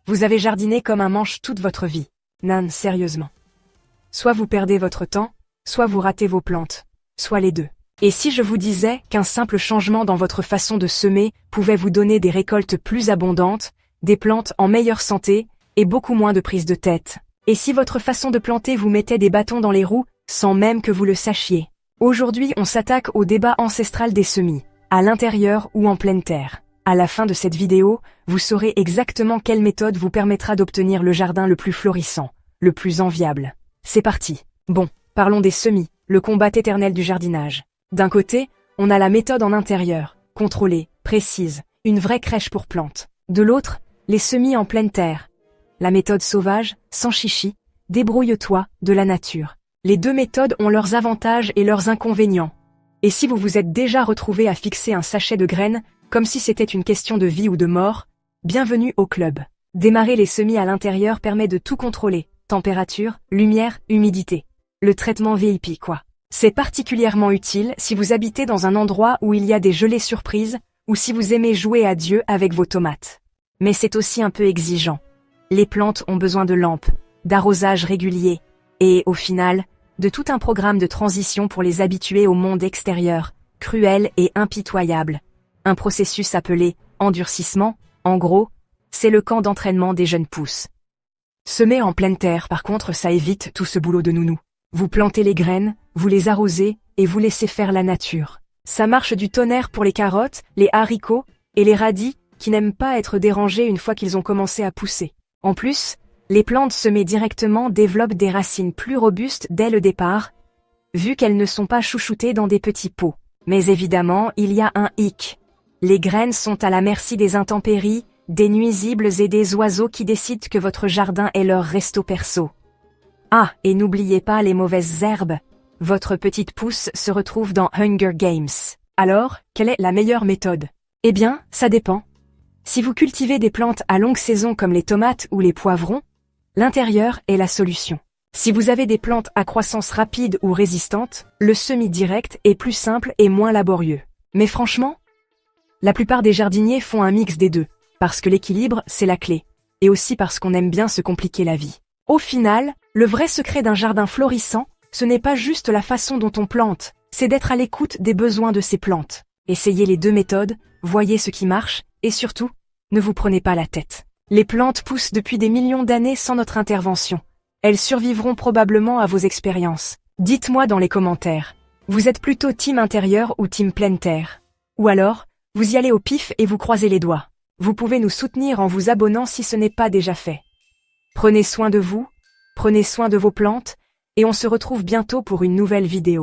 Vous avez jardiné comme un manche toute votre vie. Nan, sérieusement. Soit vous perdez votre temps, soit vous ratez vos plantes. Soit les deux. Et si je vous disais qu'un simple changement dans votre façon de semer pouvait vous donner des récoltes plus abondantes, des plantes en meilleure santé et beaucoup moins de prise de tête? Et si votre façon de planter vous mettait des bâtons dans les roues sans même que vous le sachiez? Aujourd'hui, on s'attaque au débat ancestral des semis, à l'intérieur ou en pleine terre. À la fin de cette vidéo, vous saurez exactement quelle méthode vous permettra d'obtenir le jardin le plus florissant, le plus enviable. C'est parti. Bon, parlons des semis, le combat éternel du jardinage. D'un côté, on a la méthode en intérieur, contrôlée, précise, une vraie crèche pour plantes. De l'autre, les semis en pleine terre. La méthode sauvage, sans chichi, débrouille-toi, de la nature. Les deux méthodes ont leurs avantages et leurs inconvénients. Et si vous vous êtes déjà retrouvé à fixer un sachet de graines, comme si c'était une question de vie ou de mort, bienvenue au club. Démarrer les semis à l'intérieur permet de tout contrôler, température, lumière, humidité. Le traitement VIP quoi. C'est particulièrement utile si vous habitez dans un endroit où il y a des gelées surprises ou si vous aimez jouer à Dieu avec vos tomates. Mais c'est aussi un peu exigeant. Les plantes ont besoin de lampes, d'arrosage régulier et, au final, de tout un programme de transition pour les habituer au monde extérieur, cruel et impitoyable. Un processus appelé endurcissement, en gros, c'est le camp d'entraînement des jeunes pousses. Semer en pleine terre, par contre, ça évite tout ce boulot de nounou. Vous plantez les graines, vous les arrosez et vous laissez faire la nature. Ça marche du tonnerre pour les carottes, les haricots et les radis qui n'aiment pas être dérangés une fois qu'ils ont commencé à pousser. En plus, les plantes semées directement développent des racines plus robustes dès le départ, vu qu'elles ne sont pas chouchoutées dans des petits pots. Mais évidemment, il y a un hic. Les graines sont à la merci des intempéries, des nuisibles et des oiseaux qui décident que votre jardin est leur resto perso. Ah, et n'oubliez pas les mauvaises herbes. Votre petite pousse se retrouve dans Hunger Games. Alors, quelle est la meilleure méthode? Eh bien, ça dépend. Si vous cultivez des plantes à longue saison comme les tomates ou les poivrons, l'intérieur est la solution. Si vous avez des plantes à croissance rapide ou résistante, le semis direct est plus simple et moins laborieux. Mais franchement, la plupart des jardiniers font un mix des deux, parce que l'équilibre, c'est la clé, et aussi parce qu'on aime bien se compliquer la vie. Au final, le vrai secret d'un jardin florissant, ce n'est pas juste la façon dont on plante, c'est d'être à l'écoute des besoins de ces plantes. Essayez les deux méthodes, voyez ce qui marche, et surtout, ne vous prenez pas la tête. Les plantes poussent depuis des millions d'années sans notre intervention. Elles survivront probablement à vos expériences. Dites-moi dans les commentaires, vous êtes plutôt team intérieur ou team pleine terre? Ou alors, vous y allez au pif et vous croisez les doigts. Vous pouvez nous soutenir en vous abonnant si ce n'est pas déjà fait. Prenez soin de vous, prenez soin de vos plantes, et on se retrouve bientôt pour une nouvelle vidéo.